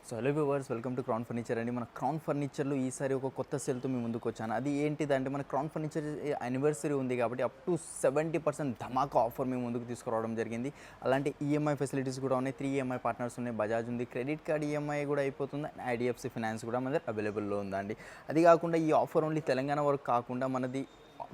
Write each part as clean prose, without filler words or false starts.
So hello viewers, welcome to crown furniture అండి. మన crown ఫర్నిచర్లో ఈసారి ఒక కొత్త సేల్తో మేము ముందుకు వచ్చాను. అది ఏంటిదంటే మన క్రౌన్ ఫర్నిచర్ యానివర్సరీ ఉంది కాబట్టి అప్ టు 70% ధమాకా ఆఫర్ మేము ముందుకు తీసుకురావడం జరిగింది. అలాంటి ఈఎంఐ ఫెసిలిటీస్ కూడా ఉన్నాయి. 3 ఈఎంఐ పార్ట్నర్స్ ఉన్నాయి. బజాజ్ ఉంది, క్రెడిట్ కార్డ్ ఈఎంఐ కూడా అయిపోతుంది, ఐడిఎఫ్సి ఫైనాన్స్ కూడా మన దగ్గర అవైలబుల్లో ఉందండి. అది కాకుండా ఈ ఆఫర్ ఓన్లీ తెలంగాణ వరకు కాకుండా మనది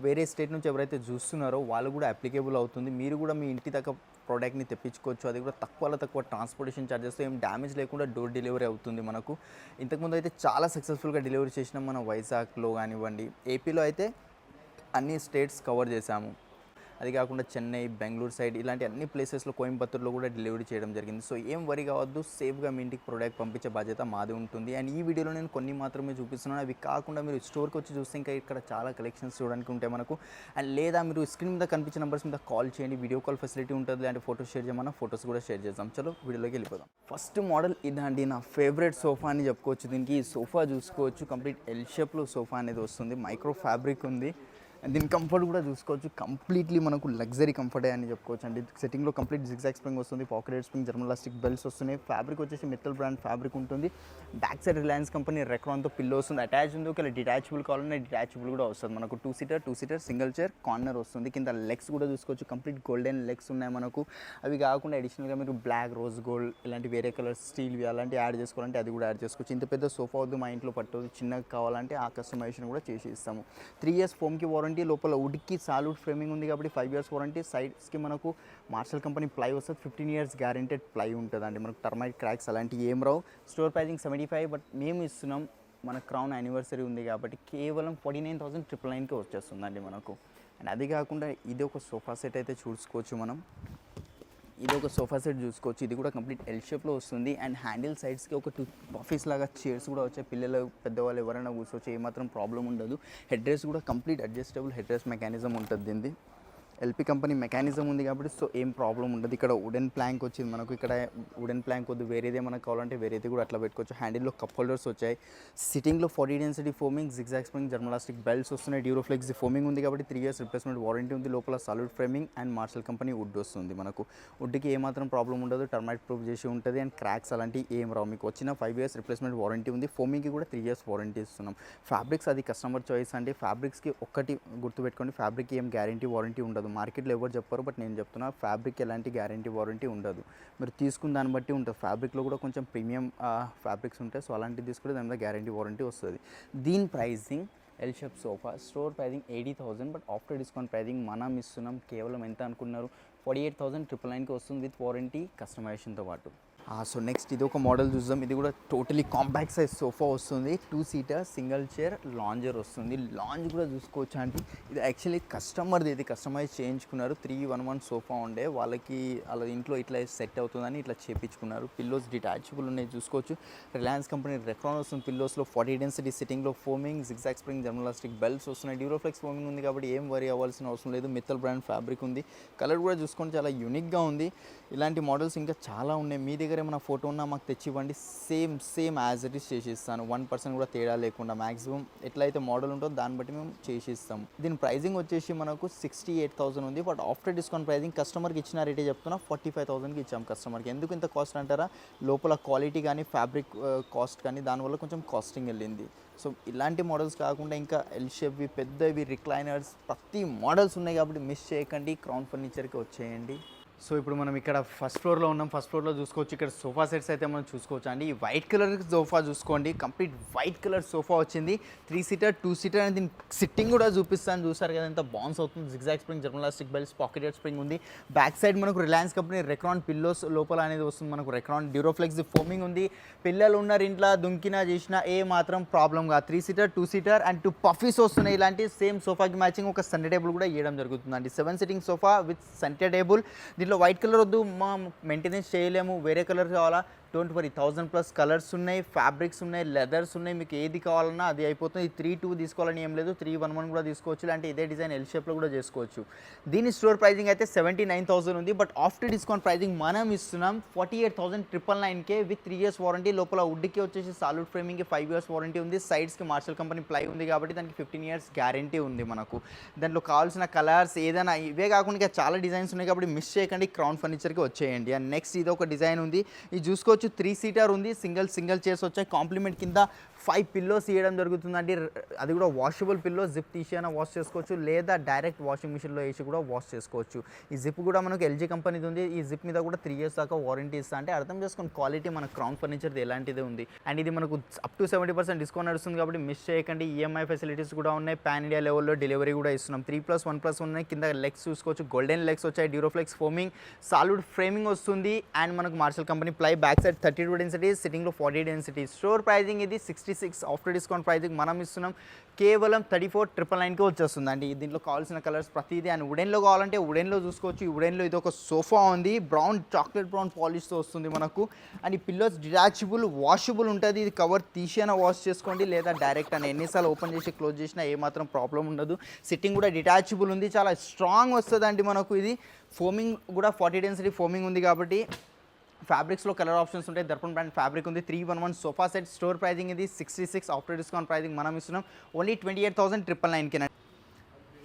వేరే స్టేట్ నుంచి ఎవరైతే చూస్తున్నారో వాళ్ళు కూడా అప్లికేబుల్ అవుతుంది. మీరు కూడా మీ ఇంటి దాకా ప్రోడక్ట్ని తెప్పించుకోవచ్చు. అది కూడా తక్కువ ట్రాన్స్పోర్టేషన్ ఛార్జెస్తో ఏం డ్యామేజ్ లేకుండా డోర్ డెలివరీ అవుతుంది మనకు. ఇంతకుముందు అయితే చాలా సక్సెస్ఫుల్గా డెలివరీ చేసినాం. మన వైజాగ్లో కానివ్వండి, ఏపీలో అయితే అన్ని స్టేట్స్ కవర్ చేశాము. అది కాకుండా చెన్నై, బెంగళూరు సైడ్ ఇలాంటి అన్ని ప్లేసెస్లో, కోయంబత్తూరులో కూడా డెలివరీ చేయడం జరిగింది. సో ఏం వరి కావద్దు, సేఫ్గా మీ ఇంటికి ప్రోడక్ట్ పంపించే బాధ్యత మాది ఉంటుంది. అండ్ ఈ వీడియోలో నేను కొన్ని మాత్రమే చూపిస్తున్నాను. అవి కాకుండా మీరు స్టోర్కి వచ్చి చూస్తే ఇంకా ఇక్కడ చాలా కలెక్షన్స్ చూడడానికి ఉంటాయి మనకు. అండ్ లేదా మీరు స్క్రీన్ మీద కనిపించే నెంబర్స్ మీద కాల్ చేయండి, వీడియో కాల్ ఫెసిలిటీ ఉంటుంది. అంటే ఫోటోస్ షేర్ చేయమన్నా ఫోటోస్ కూడా షేర్ చేద్దాం. చలో వీడియోలోకి వెళ్ళిపోదాం. ఫస్ట్ మోడల్ ఇదండి, నా ఫేవరెట్ సోఫా అని చెప్పుకోవచ్చు. దీనికి ఈ సోఫా చూసుకోవచ్చు, కంప్లీట్ ఎల్ షేప్లో సోఫా అనేది వస్తుంది. మైక్రో ఫ్యాబ్రిక్ ఉంది. దీని కంఫర్ట్ కూడా చూసుకోవచ్చు, కంప్లీట్లీ మనకు లగ్జరీ కంఫర్టే అని చెప్పుకోవచ్చు అండి. సెట్టింగ్లో కంప్లీట్ జిగ్జాగ్ స్ప్రింగ్ వస్తుంది, పాకెట్ స్ప్రింగ్, జర్మలాస్టిక్ బెల్ట్స్ వస్తున్నాయి. ఫ్యాబ్రిక్ వచ్చేసి మెటల్ బ్రాండ్ ఫ్యాబ్రిక్ ఉంటుంది. బ్యాక్ సైడ్ రిలయన్స్ కంపెనీ రెక్రాన్తో పిల్లో వస్తుంది. అటాచ్ ఉంది. ఒకవేళ డిటాచబుల్ కావాలన్నా డిటాచబుల్ కూడా వస్తుంది మనకు. Two seater single chair corner వస్తుంది. కింద లెగ్స్ కూడా చూసుకోవచ్చు, కంప్లీట్ గోల్డెన్ లెగ్స్ ఉన్నాయి మనకు. అవి కాకుండా అడిషనల్గా మీరు బ్లాక్, రోజ్ గోల్డ్ ఇలాంటి వేరే కలర్స్, స్టీల్వి అలాంటివి యాడ్ చేసుకోవాలంటే అది కూడా యాడ్ చేసుకోవచ్చు. ఇంత పెద్ద సోఫా వద్దు, మా ఇంట్లో పట్టదు, చిన్నగా కావాలంటే ఆ కస్టమైజేషన్ కూడా చేసి ఇస్తాము. 3 years ఫోమ్కి వారంటీ, లోపల వుడ్కి సాలిడ్ ఫ్రేమింగ్ ఉంది కాబట్టి 5 years వారంటీ. సైడ్స్కి మనకు మార్షల్ కంపెనీ ప్లై వస్తుంది. 15 years గ్యారెంటెడ్ ప్లై ఉంటుంది అండి. మనకు టర్మైట్ క్రాక్స్ అలాంటివి ఏం రావు. స్టోర్ ప్రైజింగ్ 75, బట్ మేము ఇస్తున్నాం మన క్రౌన్ యానివర్సరీ ఉంది కాబట్టి కేవలం 49,999కి వచ్చేస్తుందండి మనకు. అండ్ అది కాకుండా ఇది ఒక సోఫా సెట్ అయితే చూసుకోవచ్చు మనం. ఇది ఒక సోఫా సెట్ చూసుకోవచ్చు. ఇది కూడా కంప్లీట్ ఎల్ షేప్లో వస్తుంది. అండ్ హ్యాండిల్ సైడ్స్కి ఒక 2 ఆఫీస్ లాగా చైర్స్ కూడా వచ్చాయి. పిల్లలు, పెద్దవాళ్ళు ఎవరైనా కూర్చోవచ్చు, ఏమాత్రం ప్రాబ్లం ఉండదు. హెడ్ రెస్ట్ కూడా complete adjustable head rest mechanism ఉంటుంది. దీన్ని ఎల్పి కంపెనీ మెకానిజం ఉంది కాబట్టి సో ఏం ప్రాబ్లం ఉండదు. ఇక్కడ వుడెన్ ప్లాంక్ వచ్చింది మనకు. ఇక్కడ వుడెన్ ప్లాంక్ వద్దు, వేరేదే మనకు కావాలంటే వేరేది కూడా అట్లా పెట్టుకోవచ్చు. హ్యాండిల్లో కప్ హోల్డర్స్ వచ్చాయి. సిట్టింగ్లో 40 డెన్సిటీ ఫోమింగ్, జిగ్జాగ్ స్ప్రింగ్, జర్మలాస్టిక్ బెల్ట్స్ వస్తున్నాయి. డ్యూరోఫ్లెక్స్ ఫోమింగ్ ఉంది కాబట్టి 3 years రిప్లేస్మెంట్ వారంటీ ఉంది. లోపల solid framing and Marshall company wood వస్తుంది మనకు. వుడ్కి ఏమాత్రం ప్రాబ్లం ఉండదు, టర్మైట్ ప్రూఫ్ చేసి ఉంటుంది. అండ్ క్రాక్స్ అలాంటివి ఏం రావు. మీకు వచ్చిన 5 years రిప్లేస్మెంట్ వారంటీ ఉంది. ఫోమింగ్కి కూడా 3 years వారంటీ ఇస్తున్నాం. ఫ్యాబ్రిక్స్ అది కస్టమర్ చాయిస్ అండి. ఫ్యాబ్రిక్స్కి ఒక్కటి గుర్తుపెట్టుకోండి, ఫ్యాబ్రిక్కి ఏం గ్యారంటీ వారంటీ ఉండదు. మార్కెట్లో ఎవరు చెప్పారు, బట్ నేను చెప్తున్నా ఫ్యాబ్రిక్ ఎలాంటి గ్యారంటీ వారంటీ ఉండదు. మీరు తీసుకున్న దాన్ని బట్టి ఉంటుంది. ఫ్యాబ్రిక్లో కూడా కొంచెం ప్రీమియం ఫ్యాబ్రిక్స్ ఉంటాయి. సో అలాంటివి తీసుకుంటే దాని మీద గ్యారంటీ వారంటీ వస్తుంది. దీని pricing L shape sofa store pricing 80,000, but after discount pricing మనం ఇస్తున్నాం కేవలం ఎంత అనుకున్నారు, 48,999కి వస్తుంది విత్ వారంటీ కస్టమైజేషన్తో పాటు. సో నెక్స్ట్ ఇది ఒక మోడల్ చూద్దాం. ఇది కూడా టోటలీ కాంపాక్ట్ సైజ్ సోఫా వస్తుంది. 2 seater సింగిల్ చైర్ లాంజర్ వస్తుంది. లాంజ్ కూడా చూసుకోవచ్చు అండి. ఇది యాక్చువల్లీ కస్టమర్ది, ఇది కస్టమైజ్ చేయించుకున్నారు. 311 సోఫా ఉండే వాళ్ళకి అలా ఇంట్లో ఇట్లా సెట్ అవుతుందని ఇట్లా చేయించుకున్నారు. పిల్లోస్ డిటాచబుల్ ఉన్నాయి చూసుకోవచ్చు. రిలయన్స్ కంపెనీ రెక్రాన్ వస్తుంది. పిల్లోస్లో 40 డెన్సిటీ, సిట్టింగ్లో ఫోమింగ్, జిగ్జాగ్ స్ప్రింగ్, జర్మలాస్టిక్ బెల్ట్స్ వస్తున్నాయి. డ్యూరోఫ్లెక్స్ ఫోమింగ్ ఉంది కాబట్టి ఏం వరీ అవ్వాల్సిన అవసరం లేదు. మెటల్ బ్రాండ్ ఫ్యాబ్రిక్ ఉంది. కలర్ కూడా చూసుకోండి, చాలా యూనిక్గా ఉంది. ఇలాంటి మోడల్స్ ఇంకా చాలా ఉన్నాయి. మీ దగ్గర ఏమైనా ఫోటో ఉన్నా మాకు తెచ్చి ఇవ్వండి, సేమ్ యాజ్ ఇట్ ఈస్ చేసి ఇస్తాను. 1% కూడా తేడా లేకుండా మ్యాక్సిమం ఎట్లయితే మోడల్ ఉంటుందో దాన్ని బట్టి మేము చేసి ఇస్తాం. దీని ప్రైజింగ్ వచ్చేసి మనకు 68,000 ఉంది, బట్ ఆఫ్టర్ డిస్కౌంట్ ప్రైజింగ్ కస్టమర్కి ఇచ్చిన రేటే చెప్తున్నా 45,000కి ఇచ్చాం కస్టమర్కి. ఎందుకు ఇంత కాస్ట్ అంటారా, లోపల క్వాలిటీ కానీ ఫ్యాబ్రిక్ కాస్ట్ కానీ దానివల్ల కొంచెం కాస్టింగ్ వెళ్ళింది. సో ఇలాంటి మోడల్స్ కాకుండా ఇంకా ఎల్ షేప్వి, పెద్దవి, రిక్లైనర్స్ ప్రతి మోడల్స్ ఉన్నాయి కాబట్టి మిస్ చేయకండి, క్రౌన్ ఫర్నిచర్కి వచ్చేయండి. సో ఇప్పుడు మనం ఇక్కడ ఫస్ట్ ఫ్లోర్లో ఉన్నాం. ఫస్ట్ ఫ్లోర్లో చూసుకోవచ్చు, ఇక్కడ సోఫా సెట్స్ అయితే మనం చూసుకోవచ్చు అండి. ఈ వైట్ కలర్ సోఫా చూసుకోండి, కంప్లీట్ వైట్ కలర్ సోఫా వచ్చింది. 3 seater 2 seater అని దీని సిట్టింగ్ కూడా చూపిస్తాను. చూసారు కదా ఎంత బౌన్స్ అవుతుంది. జిగ్జాగ్ స్ప్రింగ్, జర్మలాస్టిక్ బెల్ట్స్, పాకెటెడ్ స్ప్రింగ్ ఉంది. బ్యాక్ సైడ్ మనకు రిలయన్స్ కంపెనీ రెక్రాన్ పిల్లోస్ లోపల అనేది వస్తుంది మనకు. రెక్రాన్ డ్యూరోఫ్లెక్స్ ఫోమింగ్ ఉంది. పిల్లలు ఉన్నారు ఇంట్లో, దుంకినా చేసినా ఏ మాత్రం ప్రాబ్లం కాదు. 3 seater 2 seater అండ్ 2 పఫీస్ వస్తున్నాయి. ఇలాంటి సేమ్ సోఫాకి మ్యాచింగ్ ఒక సెంటర్ టేబుల్ కూడా ఇవ్వడం జరుగుతుందండి. 7 sitting sofa with centre table. దీంట్లో వైట్ కలర్ వద్దు, మా మెయింటెనెన్స్ చేయలేము, వేరే కలర్ కావాలా, డోంట్ వరీ, 1000+ కలర్స్ ఉన్నాయి, ఫ్యాబ్రిక్స్ ఉన్నాయి, లెదర్స్ ఉన్నాయి. మీకు ఏది కావాలన్నా అది అయిపోతుంది. 3-2 తీసుకోవాలని ఏం లేదు, 311 కూడా తీసుకోవచ్చు. ఇలాంటి ఇదే డిజైన్ ఎల్ షేప్లో కూడా చేసుకోవచ్చు. దీని స్టోర్ ప్రైజింగ్ అయితే 79,000 ఉంది, బట్ ఆఫ్టర్ డిస్కౌంట్ ప్రైజింగ్ మనం ఇస్తున్నాం 48,999కే విత్ 3 years వారంటీ. లోపల వుడ్కి వచ్చేసి సాలిడ్ ఫ్రేమింగ్కి 5 years వారంటీ ఉంది. సైడ్స్కి మార్షల్ కంపెనీ ప్లై ఉంది కాబట్టి దానికి 15 years గ్యారంటీ ఉంది మనకు. దాంట్లో కావాల్సిన కలర్స్ ఏదైనా ఇవే కాకుండా చాలా డిజైన్స్ ఉన్నాయి కాబట్టి మిస్ చేయకండి. చేయకండి, క్రౌన్ ఫర్నిచర్కి వచ్చేయండి. అండ్ నెక్స్ట్ ఇది ఒక డిజైన్ ఉంది, ఇది చూసుకోవచ్చు 3 సీటర్ ఉంది, సింగిల్ చైర్స్ వచ్చాయి. కాంప్లిమెంట్ కింద 5 పిల్లోస్ ఇవ్వడం జరుగుతుందండి. అది కూడా వాషబుల్ పిల్లో, జిప్ తీసి అయినా వాష్ చేసుకోవచ్చు, లేదా డైరెక్ట్ వాషింగ్ మిషన్లో వేసి కూడా వాష్ చేసుకోవచ్చు. ఈ జిప్ కూడా మనకు ఎల్జీ కంపెనీది ఉంది. ఈ జిప్ మీద కూడా 3 ఇయర్స్ దాకా వారంటీ ఇస్తా, అంటే అర్థం చేసుకుని క్వాలిటీ మన క్రౌన్ ఫర్నిచర్ది ఎలాంటిదే ఉంది. అండ్ ఇది మనకు అప్ టు 70% డిస్కౌంట్ నడుస్తుంది కాబట్టి మిస్ చేయకండి. ఈఎంఐ ఫెసిలిటీస్ కూడా ఉన్నాయి, పాన్ ఇండియా లెవెల్లో డెలివరీ కూడా ఇస్తున్నాం. 3+1+ ఉన్నాయి. కింద లెగ్స్ చూసుకోవచ్చు, గోల్డెన్ లెగ్స్ వచ్చాయి, డ్యూరోఫ్లెక్స్ ఫోమింగ్, సాలిడ్ ఫ్రేమింగ్ వస్తుంది. అండ్ మనకు Marshall company ply, back side 32 density, సిట్టింగ్లో 40 డెన్సిటీ. స్టోర్ ప్రైజింగ్ ఇది 66, ఆఫ్టర్ డిస్కౌంట్ ప్రైజింగ్ మనం ఇస్తున్నాం కేవలం 34,999కి వచ్చేస్తుంది అండి. దీంట్లో కావాల్సిన కలర్స్ ప్రతిదీ. అండ్ వుడెన్లో కావాలంటే వుడెన్లో చూసుకోవచ్చు. ఈ వుడెన్లో ఇది ఒక సోఫా ఉంది, బ్రౌన్ చాక్లెట్ బ్రౌన్ పాలిష్తో వస్తుంది మనకు. అండ్ ఈ పిల్లోస్ డిటాచబుల్, వాషబుల్ ఉంటుంది. ఇది కవర్ తీసైనా వాష్ చేసుకోండి, లేదా డైరెక్ట్ అని ఎన్నిసార్లు ఓపెన్ చేసి క్లోజ్ చేసినా ఏమాత్రం ప్రాబ్లం ఉండదు. సిట్టింగ్ కూడా డిటాచబుల్ ఉంది, చాలా స్ట్రాంగ్ వస్తుంది అండి మనకు. ఇది ఫోమింగ్ కూడా 40 డెన్సిటీ ఫోమింగ్ ఉంది కాబట్టి ఫ్యాబ్రిక్స్లో కలర్ ఆప్షన్స్ ఉంటాయి. దర్పణ్ బ్రాండ్ ఫ్యాబ్రిక్ ఉంది. 311 సోఫా సెట్. స్టోర్ ప్రైజింగ్ ఇది 66, ఆఫ్టర్ డిస్కౌంట్ ప్రైజింగ్ మనం ఇస్తున్నాం ఓన్లీ 28,999కి.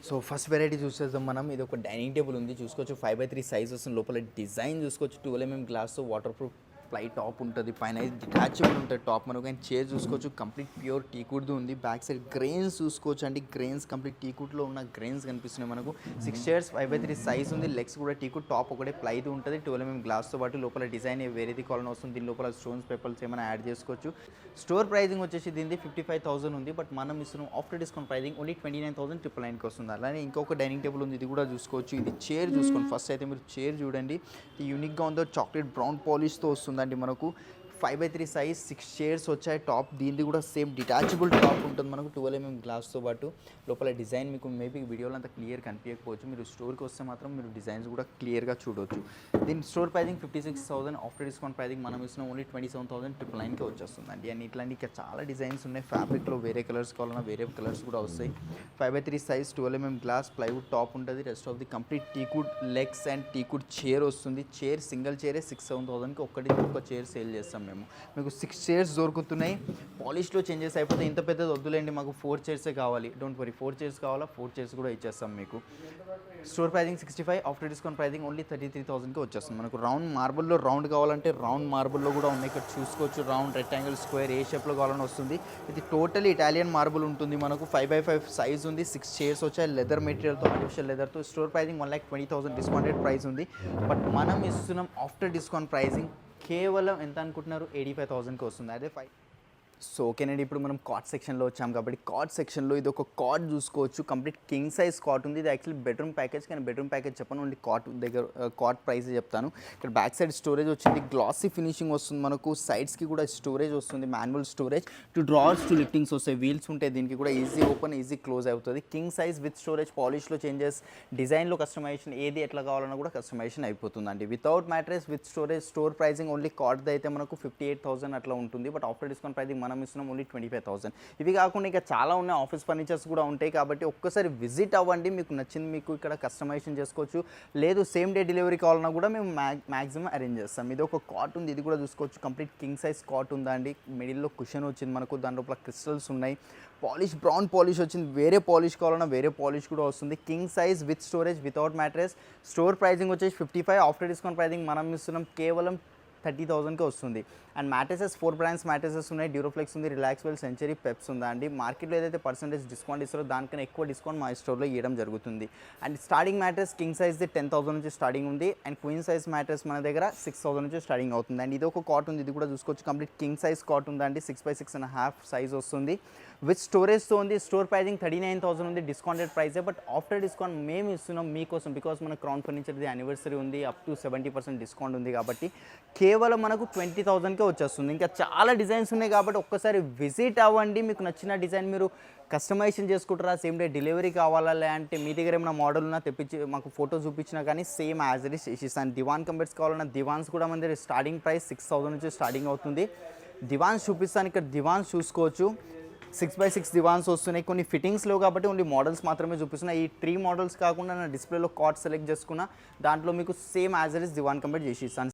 సో ఫస్ట్ వెరైటీ చూసేద్దాం మనం. ఇది ఒక డైనింగ్ టేబుల్ ఉంది, చూసుకోవచ్చు 5x3 సైజ్ వస్తుంది. లోపల డిజైన్ చూసుకోవచ్చు, 12mm glass, waterproof ply top ఉంటుంది, పైన డిటాచబుల్ ఉంటుంది టాప్ మనకు. అండ్ చైర్ చూసుకోవచ్చు, కంప్లీట్ ప్యూర్ టీకుడ్ది ఉంది. బ్యాక్ సైడ్ గ్రెయిన్స్ చూసుకోవచ్చు అండి, గ్రెయిన్స్ కంప్లీట్ టీకుడ్లో ఉన్న గ్రెయిన్స్ కనిపిస్తున్నాయి మనకు. 6 చైర్స్, 5x3 సైజ్ ఉంది. లెగ్స్ కూడా టీకుడ్, టాప్ ఒకటే ప్లైది ఉంటుంది. 12mm గ్లాస్తో పాటు లోపల డిజైన్ వేరేది కాలన్ వస్తుంది. దీని లోపల స్టోన్స్, పేపర్స్ ఏమైనా యాడ్ చేసుకోవచ్చు. స్టోర్ ప్రైజింగ్ వచ్చేసి దీనిది 55,000 ఉంది, బట్ మనం ఇస్తున్నాం ఆఫ్టర్ డిస్కౌంట్ ప్రైజింగ్ ఓన్లీ 29,999కి వస్తుంది. అలానే ఇంకొక డైనింగ్ టేబుల్ ఉంది, ఇది కూడా చూసుకోవచ్చు. ఇది చైర్ చూసుకోండి. ఫస్ట్ అయితే మీరు చైర్ చూడండి, యూనిక్గా ఉందో, చాక్లెట్ బ్రౌన్ పాలిష్తో వస్తుందండి మనకు. 5x3 సైజ్, 6 చైర్స్ వచ్చాయి. టాప్ దీనిది కూడా సేమ్ డిటాచబుల్ టాప్ ఉంటుంది మనకు, 12mm గ్లాస్తో పాటు. లోపల డిజైన్ మీకు మేబీ వీడియోలో అంత క్లియర్ కనిపించకపోవచ్చు, మీరు స్టోర్కి వస్తే మాత్రం మీరు డిజైన్స్ కూడా క్లియర్గా చూడవచ్చు. దీని store pricing 56,000, after discount pricing మనం ఇస్తున్నాం ఓన్లీ 27,999కి వచ్చేస్తుందండి. అండ్ ఇట్లాంటి ఇంకా చాలా డిజైన్స్ ఉన్నాయి. ఫ్యాబ్రిక్లో వేరే కలర్స్ కావాలన్నా వేరే కలర్స్ కూడా వస్తాయి. 5x3 size, 12mm glass, plywood top ఉంటుంది. Rest of the complete teakwood legs and teakwood chair వస్తుంది. చైర్ సింగిల్ చైరే 6-7,000కి ఒక్క చైర్ సేల్ చేస్తాం మేము. మీకు 6 చైర్స్ దొరుకుతున్నాయి. పాలిష్లో చేంజెస్ అయిపోతే ఇంత పెద్దది వద్దులేండి, మాకు 4 చైర్సే కావాలి, డోంట్ వరీ, 4 చైర్స్ కావాలా, 4 చైర్స్ కూడా ఇచ్చేస్తాం మీకు. Store pricing 65, after discount pricing only 33,000కి వచ్చేస్తుంది మనకు. రౌండ్ మార్బుల్లో రౌండ్ కావాలంటే రౌండ్ మార్బుల్లో కూడా ఉన్నాయి, ఇక్కడ చూసుకోవచ్చు. రౌండ్, రెక్టాంగిల్, స్క్వేర్ ఏ షేప్లో కావాలని వస్తుంది. ఇది టోటల్ ఇటాలియన్ మార్బుల్ ఉంటుంది మనకు. 5x5 సైజ్ ఉంది. 6 చైర్స్ వచ్చాయి, లెదర్ మెటీరియల్తో, ఆర్టిఫిషియల్ లెదర్తో. స్టోర్ ప్రైజింగ్ 1,20,000 డిస్కౌంటెడ్ ప్రైస్ ఉంది, బట్ మనం ఇస్తున్నాం ఆఫ్టర్ డిస్కౌంట్ ప్రైజింగ్ కేవలం ఎంత అనుకుంటున్నారు, 85,000కి వస్తుంది. అదే 5. సో ఓకేనండి, ఇప్పుడు మనం కాట్ సెక్షన్లో వచ్చాం కాబట్టి కాట్ సెక్షన్లో ఇది ఒక కాట్ చూసుకోవచ్చు. కంప్లీట్ కింగ్ సైజ్ కాట్ ఉంది. ఇది యాక్చువల్లీ బెడ్రూమ్ ప్యాకేజ్, కానీ బెడ్రూమ్ ప్యాకేజ్ చెప్పను, ఓన్లీ కాట్ దగ్గర కాట్ ప్రైస్ చెప్తాను. ఇక్కడ బ్యాక్ సైడ్ స్టోరేజ్ వచ్చింది, గ్లాసీ ఫినిషింగ్ వస్తుంది మనకు. సైడ్స్కి కూడా స్టోరేజ్ వస్తుంది, మాన్యువల్ స్టోరేజ్. 2 డ్రావర్స్, 2 లిఫ్టింగ్స్ వస్తాయి, వీల్స్ ఉంటాయి దీనికి కూడా. ఈజీ ఓపెన్, ఈజీ క్లోజ్ అవుతుంది. కింగ్ సైజ్ విత్ స్టోరేజ్, పాలిష్లో చేంజెస్, డిజైన్లో కస్టమైజేషన్, ఏది ఎట్లా కావాలన్నా కూడా కస్టమైజేషన్ అయిపోతుందండి. Without mattress, with storage. Store pricing only కాట్ది అయితే మనకు 58,000 అట్లా ఉంటుంది, బట్ ఆఫ్టర్ డిస్కౌంట్ ప్రైజింగ్ మనం ఇస్తున్నాం ఓన్లీ 25,000. ఇవి కాకుండా ఇంకా చాలా ఉన్నాయి, ఆఫీస్ ఫర్నిచర్స్ కూడా ఉంటాయి కాబట్టి ఒక్కసారి విజిట్ అవ్వండి. మీకు నచ్చింది మీకు ఇక్కడ కస్టమైజేషన్ చేసుకోవచ్చు, లేదు సేమ్ డే డెలివరీ కావాలన్నా కూడా మేము మ్యాక్సిమం అరేంజ్ చేస్తాం. ఇది ఒక కాట్ ఉంది, ఇది కూడా చూసుకోవచ్చు. కంప్లీట్ కింగ్ సైజ్ కాట్ ఉందండి. మిడిల్లో కుషన్ వచ్చింది మనకు, దాని లోపల క్రిస్టల్స్ ఉన్నాయి. పాలిష్, బ్రౌన్ పాలిష్ వచ్చింది. వేరే పాలిష్ కావాలన్నా వేరే పాలిష్ కూడా వస్తుంది. King size with storage, without mattress. Store pricing వచ్చేసి 55, ఆఫ్టర్ డిస్కౌంట్ ప్రైజింగ్ మనం ఇస్తున్నాం కేవలం 30,000కి వస్తుంది. అండ్ మ్యాట్రెసెస్ 4 బ్రాండ్స్ మ్యాట్రెసెస్ ఉన్నాయి. డ్యూరోఫ్లెక్స్ ఉంది, రిలాక్స్వెల్, సెంచరీ, పెప్స్ ఉందా అండి. మార్కెట్లో ఏదైతే పర్సెంటేజ్ డిస్కౌంట్ ఇస్తారో దానికన్నా ఎక్కువ డిస్కౌంట్ మా స్టోర్లో ఇవ్వడం జరుగుతుంది. అండ్ స్టార్టింగ్ మ్యాట్రెస్ కింగ్ సైజ్ది 10,000 నుంచి స్టార్టింగ్ ఉంది. అండ్ క్వీన్ సైజ్ మ్యాట్రెస్ మన దగ్గర 6,000 నుంచి స్టార్టింగ్ అవుతుంది. అండ్ ఇది ఒక కాట్ ఉంది, ఇది కూడా చూసుకోవచ్చు. కంప్లీట్ కింగ్ సైజ్ కాట్ ఉందండి, 6x6.5 సైజ్ వస్తుంది, విత్ స్టోరేజ్తో ఉంది. స్టోర్ ప్రైజింగ్ 39,000 ఉంది, డిస్కౌంటెడ్ ప్రైజే, బట్ ఆఫ్టర్ డిస్కౌంట్ మేము ఇస్తున్నాం మీకోసం, బికాస్ మన క్రౌన్ ఫర్నిచర్ది యానివర్సరీ ఉంది, అప్ టు 70% డిస్కౌంట్ ఉంది కాబట్టి కేవలం మనకు 20,000కే వచ్చేస్తుంది. ఇంకా చాలా డిజైన్స్ ఉన్నాయి కాబట్టి ఒక్కసారి విజిట్ అవ్వండి. మీకు నచ్చిన డిజైన్ మీరు కస్టమైజేషన్ చేసుకుంటారా, సేమ్ డే డెలివరీ కావాలా, లేదంటే మీ దగ్గర ఏమైనా మోడల్ ఉన్నా తెప్పించి మాకు ఫోటో చూపించినా కానీ సేమ్ యాజ్ ఇట్ ఈస్ చేసిస్తాను. దివాన్ కంబెడ్స్ కావాలన్నా దివాన్స్ కూడా మన దగ్గర స్టార్టింగ్ ప్రైస్ 6,000 నుంచి స్టార్టింగ్ అవుతుంది. దివాన్స్ చూపిస్తాను, ఇక్కడ దివాన్స్ చూసుకోవచ్చు. 6x6 దివాన్స్ వస్తున్నాయి. కొన్ని ఫిట్టింగ్స్లో కాబట్టి ఓన్లీ మోడల్స్ మాత్రమే చూపిస్తున్నాయి. ఈ 3 మోడల్స్ కాకుండా నా డిస్ప్లేలో కాట్ సెలెక్ట్ చేసుకున్న దాంట్లో మీకు సేమ్ యాజ్ ఇట్ ఈస్ దివాన్ కంబెడ్ చేసి ఇస్తాను.